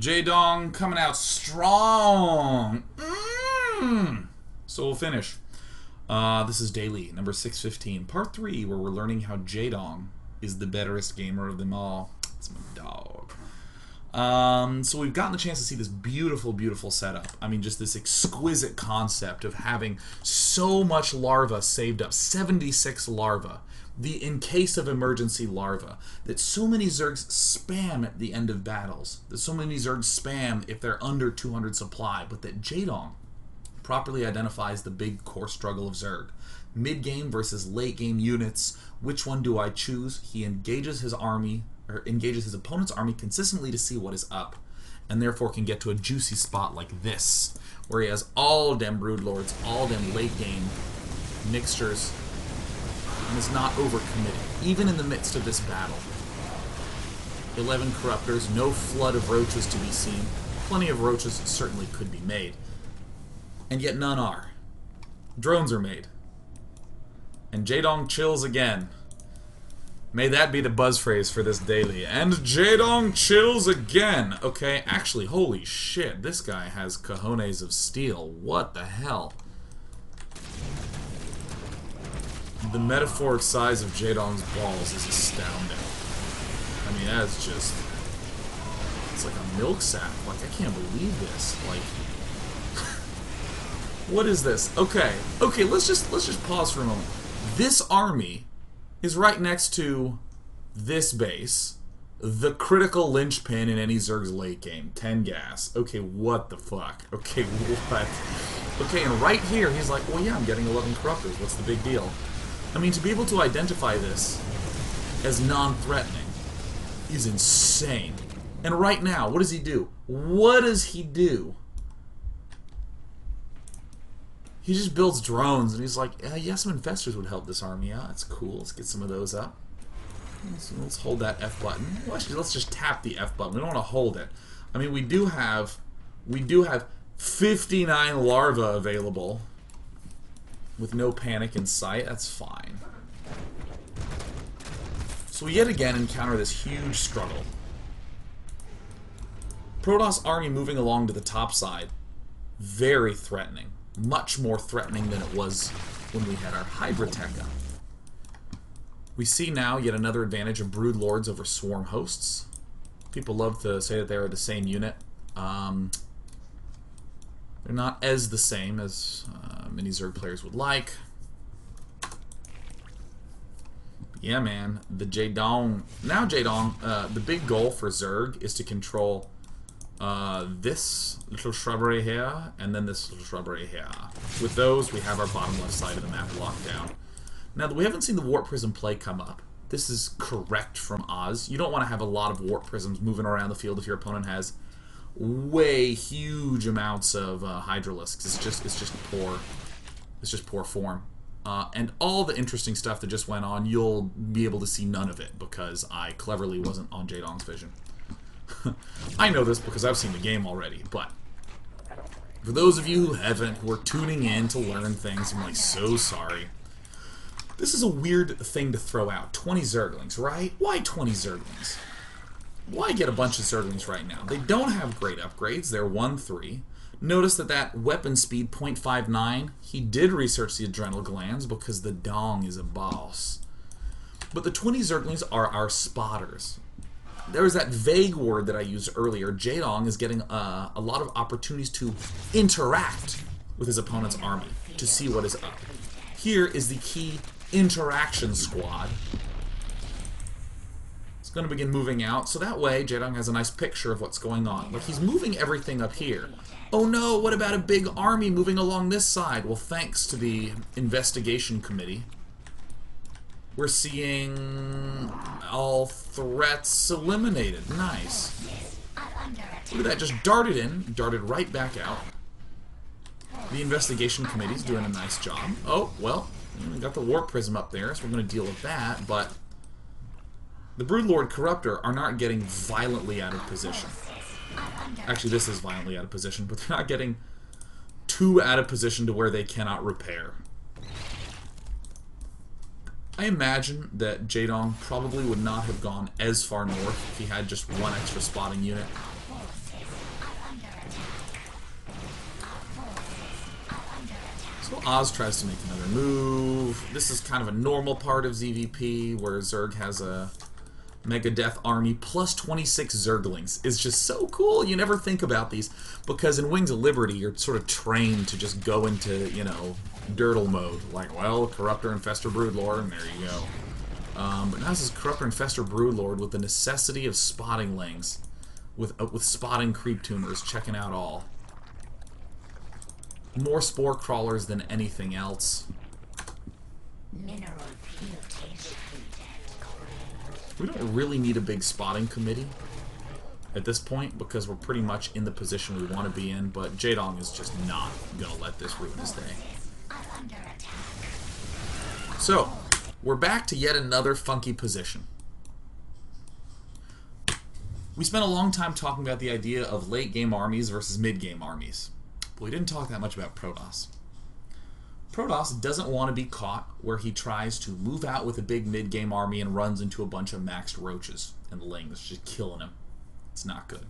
Jaedong coming out strong. So we'll finish. This is daily, number 615, part 3, where we're learning how Jaedong is the betterest gamer of them all. It's my dog. So we've gotten the chance to see this beautiful, beautiful setup. I mean, just this exquisite concept of having so much larva saved up, 76 larva, the in case of emergency larva, that so many Zergs spam at the end of battles, that so many Zergs spam if they're under 200 supply, but that Jaedong properly identifies the big core struggle of Zerg. Mid-game versus late-game units, which one do I choose? He engages his army, or engages his opponent's army consistently to see what is up, and therefore can get to a juicy spot like this, where he has all them broodlords, all them late-game mixtures, and is not overcommitted, even in the midst of this battle. 11 corruptors, no flood of roaches to be seen. Plenty of roaches certainly could be made, and yet none are. Drones are made. And Jaedong chills again. May that be the buzz phrase for this daily. And Jaedong chills again. Okay, actually, holy shit, this guy has cojones of steel. What the hell? The metaphoric size of Jaedong's balls is astounding. I mean, that's just... it's like a milk sack. Like, I can't believe this. Like... what is this? Okay, let's just pause for a moment. This army is right next to this base, the critical linchpin in any Zerg's late game, 10 gas. Okay, what the fuck? Okay, what? Okay, and right here, he's like, well, yeah, I'm getting 11 corruptors. What's the big deal? I mean, to be able to identify this as non-threatening is insane. And right now, what does he do? What does he do? He just builds drones, and he's like, yeah, some infestors would help this army out. That's cool. Let's get some of those up. Let's hold that F button. Well, actually, let's just tap the F button. We don't want to hold it. I mean, we do have 59 larvae available with no panic in sight. That's fine. So we yet again encounter this huge struggle. Protoss army moving along to the top side. Very threatening. Much more threatening than it was when we had our Hydra tech up. We see now yet another advantage of Brood Lords over Swarm Hosts. People love to say that they are the same unit. They're not as the same as many Zerg players would like. Yeah, man, the Jaedong... now Jaedong, the big goal for Zerg is to control this little shrubbery here, and then this little shrubbery here. With those, we have our bottom left side of the map locked down. Now, we haven't seen the Warp Prism play come up. This is correct from Oz. You don't want to have a lot of Warp Prisms moving around the field if your opponent has way huge amounts of Hydralisks. It's just poor form. And all the interesting stuff that just went on, you'll be able to see none of it because I cleverly wasn't on Jaedong's vision. I know this because I've seen the game already, but for those of you who haven't, who are tuning in to learn things, I'm like, so sorry. This is a weird thing to throw out. 20 Zerglings, right? Why 20 Zerglings? Why get a bunch of Zerglings right now? They don't have great upgrades. They're 1-3. Notice that weapon speed, 0.59, he did research the adrenal glands because the dong is a boss. But the 20 Zerglings are our spotters. There was that vague word that I used earlier. Jaedong is getting a lot of opportunities to interact with his opponent's army, to see what is up. Here is the key interaction squad. It's going to begin moving out, so that way Jaedong has a nice picture of what's going on. Like, he's moving everything up here. Oh no, what about a big army moving along this side? Well, thanks to the investigation committee, we're seeing all threats eliminated. Nice. Look at that, just darted in, darted right back out. The investigation committee's doing a nice job. Oh, well, we got the Warp Prism up there, so we're going to deal with that, but the Broodlord Corruptor are not getting violently out of position. Actually, this is violently out of position, but they're not getting too out of position to where they cannot repair. I imagine that Jaedong probably would not have gone as far north if he had just one extra spotting unit. So Oz tries to make another move. This is kind of a normal part of ZVP, where Zerg has a Mega Death army plus 26 Zerglings. It's just so cool. You never think about these, because in Wings of Liberty, you're sort of trained to just go into, you know, Dirtle mode. Like, well, Corruptor, Infestor, Broodlord, and there you go. But now this is Corruptor, Infestor, Broodlord with the necessity of spotting lings. With spotting creep tumors, checking out all. More spore crawlers than anything else. We don't really need a big spotting committee at this point, because we're pretty much in the position we want to be in, but Jaedong is just not going to let this ruin his day. So, we're back to yet another funky position. We spent a long time talking about the idea of late-game armies versus mid-game armies, but we didn't talk that much about Protoss. Protoss doesn't want to be caught where he tries to move out with a big mid-game army and runs into a bunch of maxed roaches and lings, just killing him. It's not good.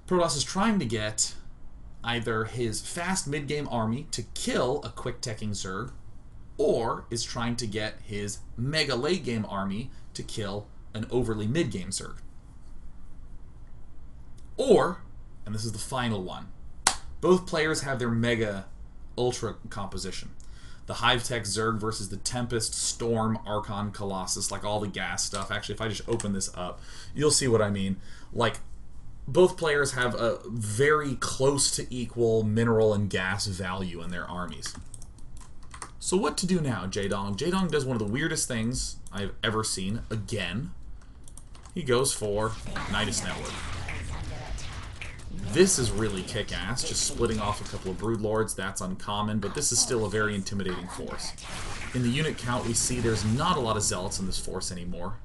Protoss is trying to get either his fast mid-game army to kill a quick-teching Zerg, or is trying to get his mega late-game army to kill an overly mid-game Zerg. Or, and this is the final one, both players have their mega ultra composition. The Hive-Tech Zerg versus the Tempest, Storm, Archon, Colossus, like all the gas stuff. Actually, if I just open this up, you'll see what I mean. Like, both players have a very close to equal mineral and gas value in their armies. So what to do now, Jaedong? Jaedong does one of the weirdest things I've ever seen. Again, he goes for Nidus Network. This is really kick-ass, just splitting off a couple of Broodlords. That's uncommon, but this is still a very intimidating force. In the unit count we see, there's not a lot of Zealots in this force anymore.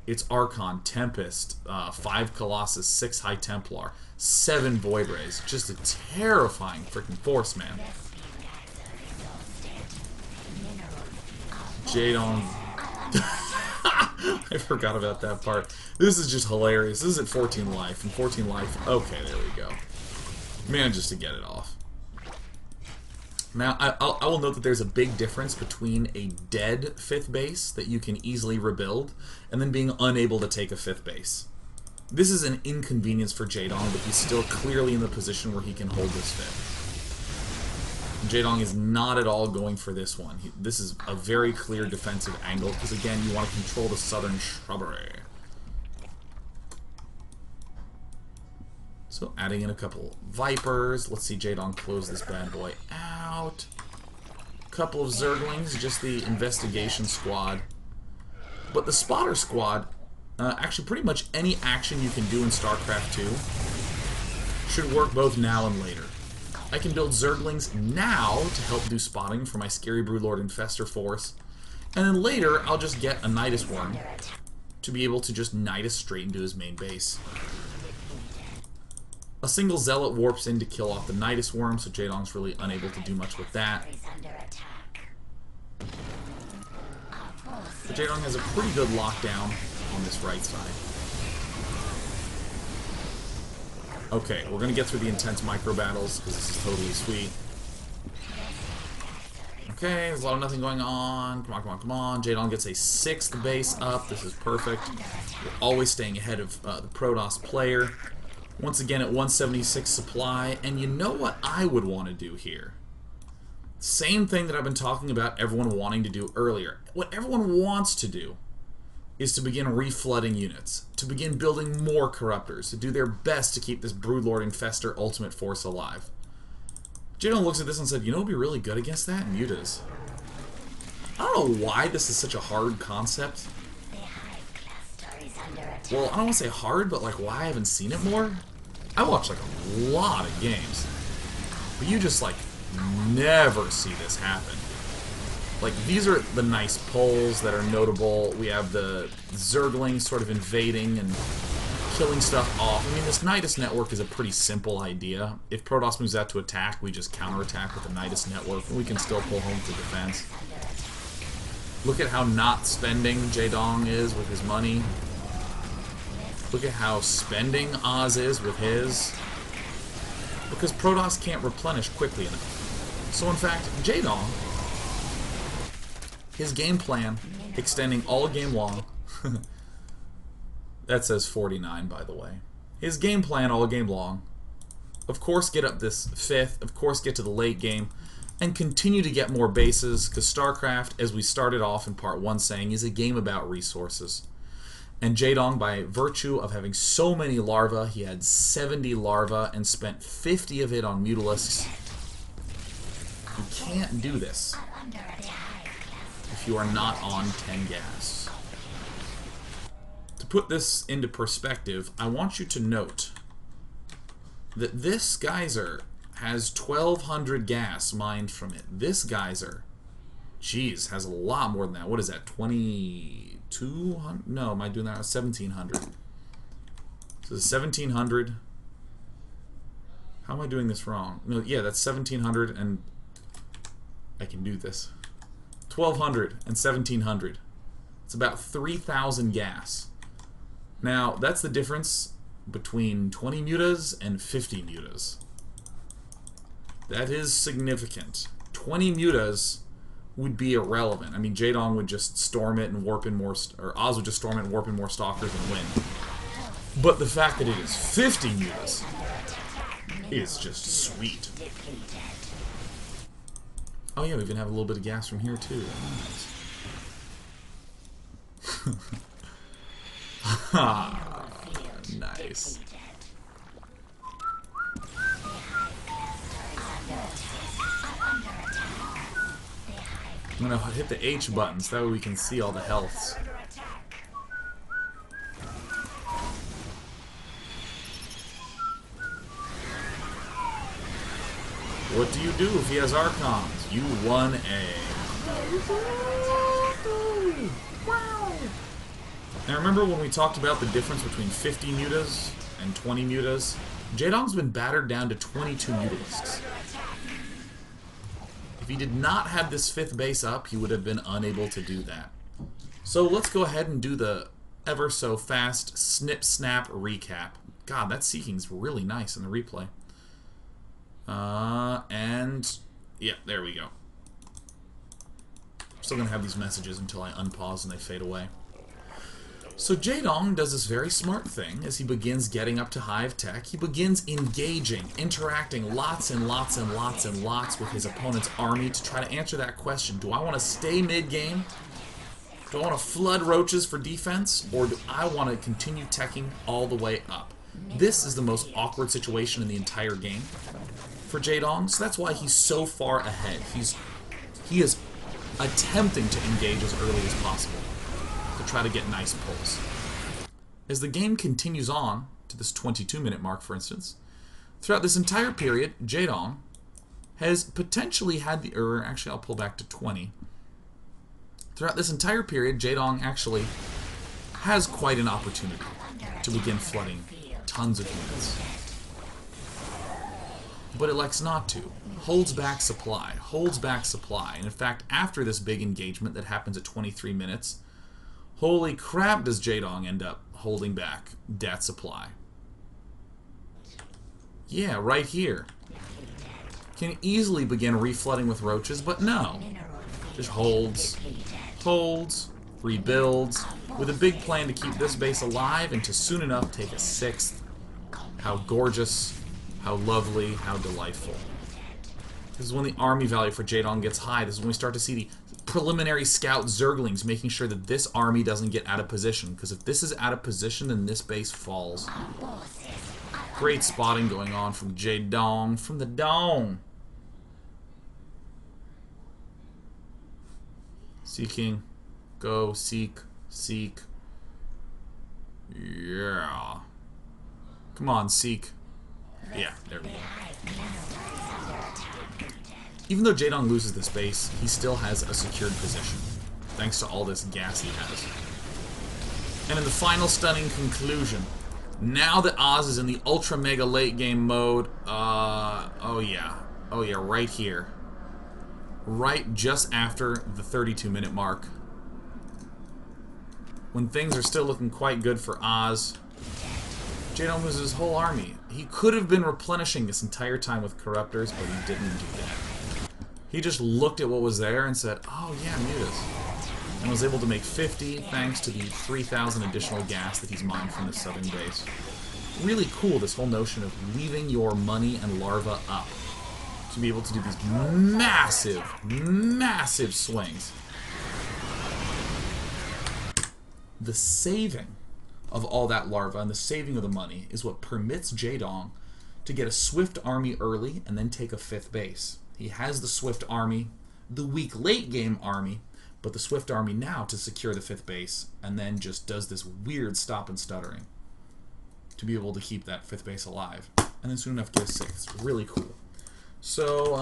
It's Archon, Tempest, 5 Colossus, 6 High Templar, 7 Void Rays. Just a terrifying freaking force, man. Jaedong. I forgot about that part. This is just hilarious. This is at 14 life. And 14 life, okay, there we go. Manages to get it off. Now, I will note that there's a big difference between a dead 5th base that you can easily rebuild, and then being unable to take a 5th base. This is an inconvenience for Jaedong, but he's still clearly in the position where he can hold this 5th. Jaedong is not at all going for this one. This is a very clear defensive angle, because again, you want to control the southern shrubbery. So adding in a couple Vipers. Let's see Jaedong close this bad boy out. Couple of Zerglings, just the investigation squad. But the spotter squad, actually pretty much any action you can do in StarCraft 2 should work both now and later. I can build Zerglings now to help do spotting for my Scary Broodlord Infestor force, and then later I'll just get a Nidus Worm to be able to just Nidus straight into his main base. A single Zealot warps in to kill off the Nidus Worm, so Jaedong's really unable to do much with that. But Jaedong has a pretty good lockdown on this right side. Okay, we're going to get through the intense micro battles, because this is totally sweet. Okay, there's a lot of nothing going on. Come on, come on, come on. Jaedong gets a 6th base up. This is perfect. We're always staying ahead of the Protoss player. Once again at 176 supply. And you know what I would want to do here? Same thing that I've been talking about everyone wanting to do earlier. What everyone wants to do is to begin reflooding units, to begin building more Corruptors, to do their best to keep this Broodlord Infestor ultimate force alive. Jaedong looks at this and said, you know what would be really good against that? Mutas. I don't know why this is such a hard concept. Well, I don't want to say hard, but like why I haven't seen it more? I watch like a lot of games, but you just like never see this happen. Like, these are the nice pulls that are notable. We have the Zerglings sort of invading and killing stuff off. I mean, this Nidus Network is a pretty simple idea. If Protoss moves out to attack, we just counterattack with the Nidus Network, and we can still pull home to defense. Look at how not spending Jaedong is with his money. Look at how spending Oz is with his. Because Protoss can't replenish quickly enough. So in fact, Jaedong, his game plan, extending all game long, that says 49 by the way, his game plan all game long, of course get up this 5th, of course get to the late game, and continue to get more bases, because StarCraft, as we started off in part 1 saying, is a game about resources. And Jaedong, by virtue of having so many larvae, he had 70 larvae and spent 50 of it on mutalisks. You can't do this if you are not on 10 gas. To put this into perspective, I want you to note that this geyser has 1,200 gas mined from it. This geyser, geez, has a lot more than that. What is that, 2,200? No, am I doing that? 1,700. So 1,700. How am I doing this wrong? No, yeah, that's 1,700, and I can do this. 1,200 and 1,700. It's about 3,000 gas. Now, that's the difference between 20 mutas and 50 mutas. That is significant. 20 mutas would be irrelevant. I mean, Jaedong would just storm it and warp in more, or Oz would just storm it and warp in more stalkers and win. But the fact that it is 50 mutas is just sweet. Oh yeah, we even have a little bit of gas from here too. Nice. Nice. I'm gonna hit the H buttons, that way we can see all the healths. What do you do if he has Archons? You 1A. Now remember when we talked about the difference between 50 mutas and 20 mutas? Jaedong's been battered down to 22 mutalisks. If he did not have this 5th base up, he would have been unable to do that. So let's go ahead and do the ever so fast snip snap recap. God, that seeking's really nice in the replay. And yeah, there we go. I'm still gonna have these messages until I unpause and they fade away. So Jaedong does this very smart thing as he begins getting up to Hive Tech. He begins engaging, interacting lots and lots and lots and lots with his opponent's army to try to answer that question. Do I want to stay mid-game? Do I want to flood roaches for defense? Or do I want to continue teching all the way up? This is the most awkward situation in the entire game for Jaedong, so that's why he's so far ahead. He is attempting to engage as early as possible to try to get nice pulls. As the game continues on to this 22-minute mark, for instance, throughout this entire period, Jaedong has potentially had the, or actually I'll pull back to 20. Throughout this entire period, Jaedong actually has quite an opportunity to begin flooding tons of units. But it elects not to. Holds back supply. Holds back supply. And in fact, after this big engagement that happens at 23 minutes, holy crap does Jaedong end up holding back that supply. Yeah, right here. Can easily begin reflooding with roaches, but no. Just holds, holds, rebuilds, with a big plan to keep this base alive and to soon enough take a 6th. How gorgeous, how lovely, how delightful. This is when the army value for Jaedong gets high. This is when we start to see the preliminary scout Zerglings making sure that this army doesn't get out of position. Because if this is out of position, then this base falls. Great spotting going on from Jaedong, from the dome. Seeking. Go, seek, seek. Yeah. Come on, seek. Yeah, there we go. Even though Jaedong loses this base, he still has a secured position, thanks to all this gas he has. And in the final stunning conclusion, now that Oz is in the ultra mega late game mode, oh yeah, right here. Right just after the 32-minute mark. When things are still looking quite good for Oz, Jaedong loses his whole army. He could have been replenishing this entire time with Corruptors, but he didn't do that. He just looked at what was there and said, oh yeah, mutas. And was able to make 50 thanks to the 3,000 additional gas that he's mined from the southern base. Really cool, this whole notion of leaving your money and larva up to be able to do these massive, massive swings. The saving of all that larva and the saving of the money is what permits Jaedong to get a swift army early and then take a 5th base. He has the swift army, the weak late game army, but the swift army now to secure the 5th base, and then just does this weird stop and stuttering to be able to keep that 5th base alive. And then soon enough get a 6th. Really cool. So,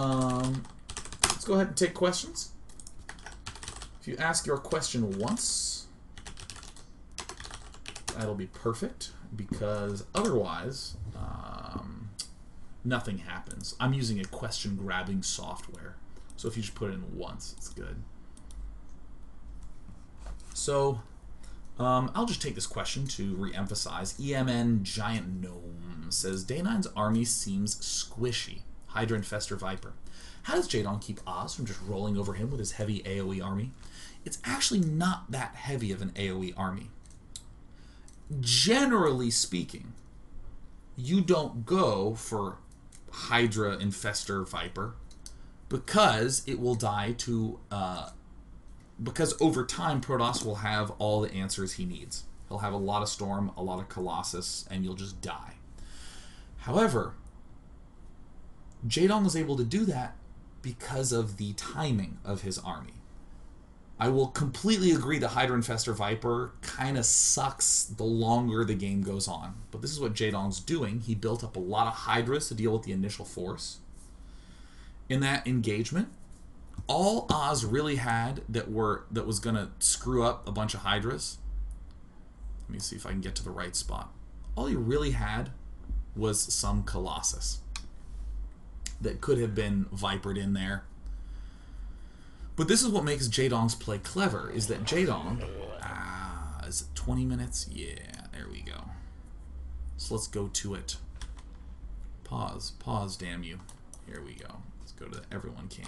let's go ahead and take questions. If you ask your question once, that'll be perfect, because otherwise, nothing happens. I'm using a question-grabbing software, so if you just put it in once, it's good. So, I'll just take this question to re-emphasize. EMN Giant Gnome says, Day 9's army seems squishy. Hydra Infestor Viper. How does Jaedong keep Oz from just rolling over him with his heavy AoE army? It's actually not that heavy of an AoE army. Generally speaking, you don't go for Hydra Infestor Viper because it will die to... because over time, Protoss will have all the answers he needs. He'll have a lot of Storm, a lot of Colossus, and you'll just die. However, Jaedong was able to do that because of the timing of his army. I will completely agree that Hydra Infestor Viper kind of sucks the longer the game goes on. But this is what Jaedong's doing. He built up a lot of Hydras to deal with the initial force. In that engagement, all Oz really had that was going to screw up a bunch of Hydras. Let me see if I can get to the right spot. All he really had was some Colossus that could have been vipered in there. But this is what makes Jaedong's play clever, is that Jaedong... is it 20 minutes? Yeah, there we go. So let's go to it. Pause, damn you. Here we go. Let's go to everyone can.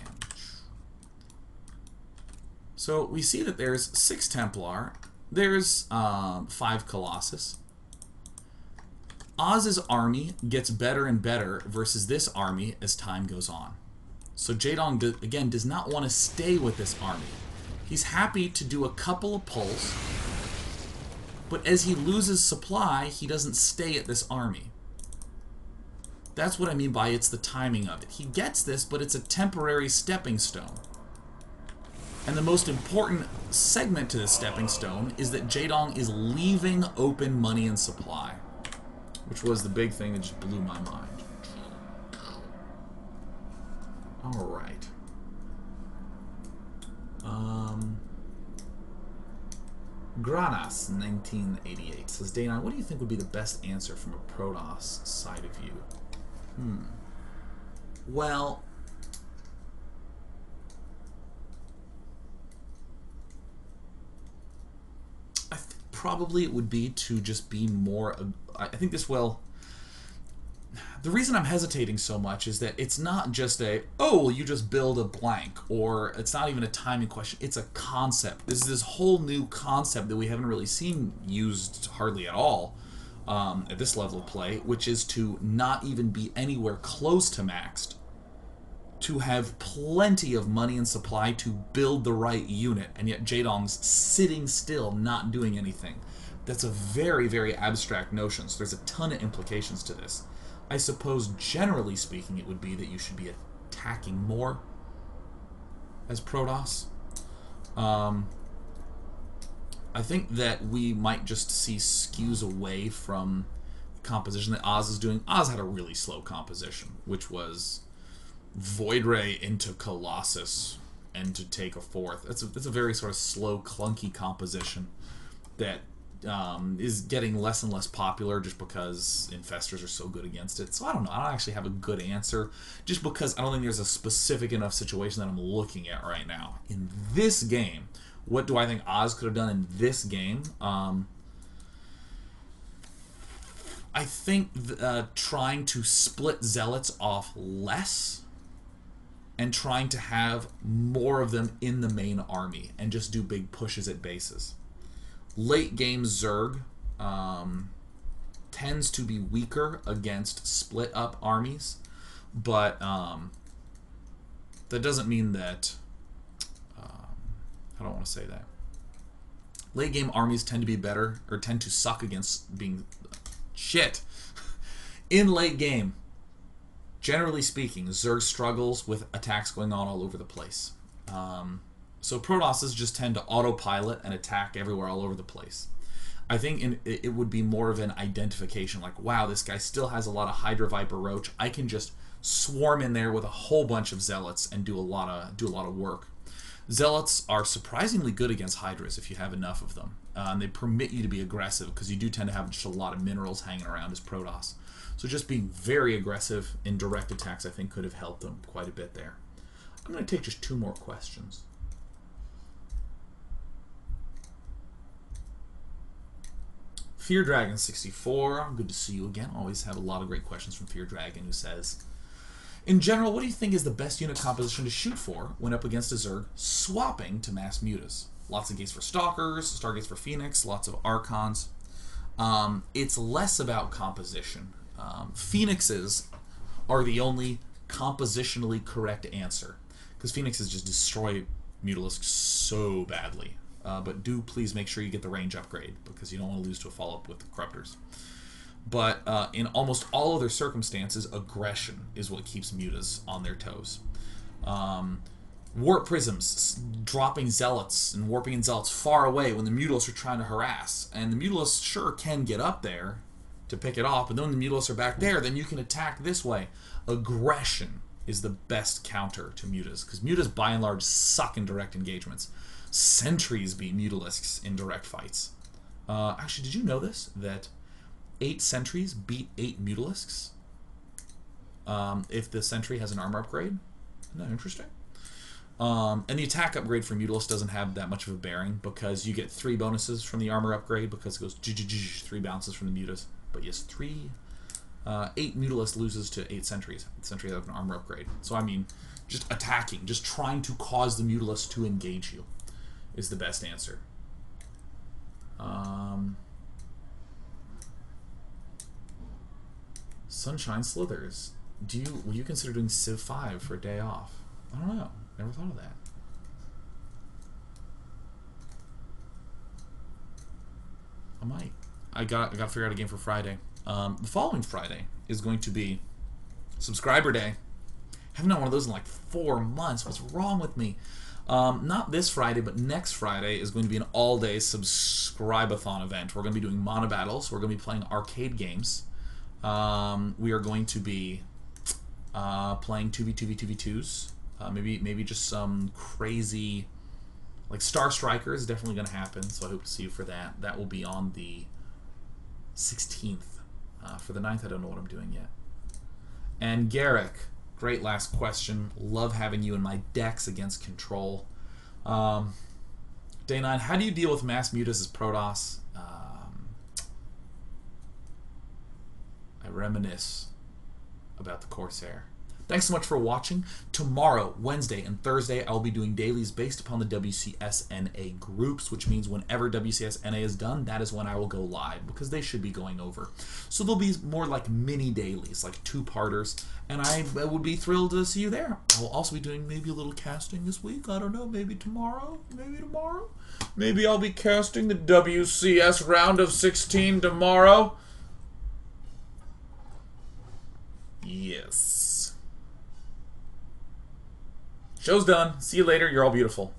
So we see that there's 6 Templar, there's 5 Colossus. Oz's army gets better and better versus this army as time goes on. So Jaedong, again, does not want to stay with this army. He's happy to do a couple of pulls, but as he loses supply, he doesn't stay at this army. That's what I mean by it's the timing of it. He gets this, but it's a temporary stepping stone. And the most important segment to this stepping stone is that Jaedong is leaving open money and supply, which was the big thing that just blew my mind. Alright. Granas, 1988, says, Dana, what do you think would be the best answer from a Protoss side of view? Well, I think probably it would be to just be more... I think this will... The reason I'm hesitating so much is that it's not just a, oh, well, you just build a blank, or it's not even a timing question. It's a concept. This is this whole new concept that we haven't really seen used hardly at all at this level of play, which is to not even be anywhere close to maxed, to have plenty of money and supply to build the right unit, and yet Jaedong's sitting still, not doing anything. That's a very, very abstract notion, so there's a ton of implications to this. I suppose, generally speaking, it would be that you should be attacking more as Protoss. I think that we might just see skews away from the composition that Oz is doing. Oz had a really slow composition, which was Void Ray into Colossus and to take a 4th. That's a very sort of slow, clunky composition that is getting less and less popular just because infestors are so good against it. So I don't know. I don't actually have a good answer just because I don't think there's a specific enough situation that I'm looking at right now. In this game, what do I think Oz could have done in this game? I think trying to split Zealots off less and trying to have more of them in the main army and just do big pushes at bases. Late game Zerg tends to be weaker against split up armies, but that doesn't mean that I don't want to say that. Late game armies tend to be better, or tend to suck against being shit. In late game, generally speaking, Zerg struggles with attacks going on all over the place. So Protosses just tend to autopilot and attack everywhere all over the place. I think it would be more of an identification, like, wow, this guy still has a lot of Hydra Viper Roach. I can just swarm in there with a whole bunch of Zealots and do a lot of work. Zealots are surprisingly good against Hydras if you have enough of them. And they permit you to be aggressive because you do tend to have just a lot of minerals hanging around as Protoss. So just being very aggressive in direct attacks, I think, could have helped them quite a bit there. I'm going to take just 2 more questions. Fear Dragon 64, good to see you again. Always have a lot of great questions from Fear Dragon, who says, in general, what do you think is the best unit composition to shoot for when up against a Zerg swapping to mass mutas? Lots of gates for Stalkers, Stargates for Phoenix, lots of Archons. It's less about composition. Phoenixes are the only compositionally correct answer, because Phoenixes just destroy Mutalisks so badly. But do please make sure you get the range upgrade, because you don't want to lose to a follow-up with the Corruptors. But in almost all other circumstances, aggression is what keeps mutas on their toes. Warp Prisms, dropping Zealots and warping in Zealots far away when the Mutalisks are trying to harass. And the Mutalisks sure can get up there to pick it off, but then when the Mutalisks are back there, then you can attack this way. Aggression is the best counter to mutas, because mutas by and large suck in direct engagements. Sentries beat Mutalisks in direct fights. Actually, did you know this? That 8 sentries beat 8 Mutalisks if the sentry has an armor upgrade? Isn't that interesting? And the attack upgrade for Mutalisk doesn't have that much of a bearing, because you get 3 bonuses from the armor upgrade, because it goes 3 bounces from the mutas. But yes, 8 Mutalisk loses to 8 sentries. Sentries have an armor upgrade. So I mean, just attacking, just trying to cause the Mutalisk to engage you is the best answer. Sunshine Slithers. Will you consider doing Civ 5 for a day off? I don't know. Never thought of that. I might. I got to figure out a game for Friday. The following Friday is going to be Subscriber Day. I haven't done one of those in like 4 months. What's wrong with me? Not this Friday, but next Friday is going to be an all-day Subscribe-a-thon event. We're going to be doing mono battles. We're going to be playing arcade games. We are going to be playing 2v2v2v2s. Maybe just some crazy, like Star Striker is definitely going to happen. So I hope to see you for that. That will be on the 16th. For the 9th, I don't know what I'm doing yet. And Garrick, great last question. Love having you in my decks against Control. Day 9, how do you deal with mass mutas as Protoss? I reminisce about the Corsair. Thanks so much for watching. Tomorrow, Wednesday, and Thursday, I'll be doing dailies based upon the WCS NA groups, which means whenever WCS NA is done, that is when I will go live, because they should be going over. So there'll be more like mini dailies, like 2-parters, and I would be thrilled to see you there. I will also be doing maybe a little casting this week. I don't know, maybe tomorrow, maybe tomorrow. Maybe I'll be casting the WCS round of 16 tomorrow. Yes. Show's done. See you later. You're all beautiful.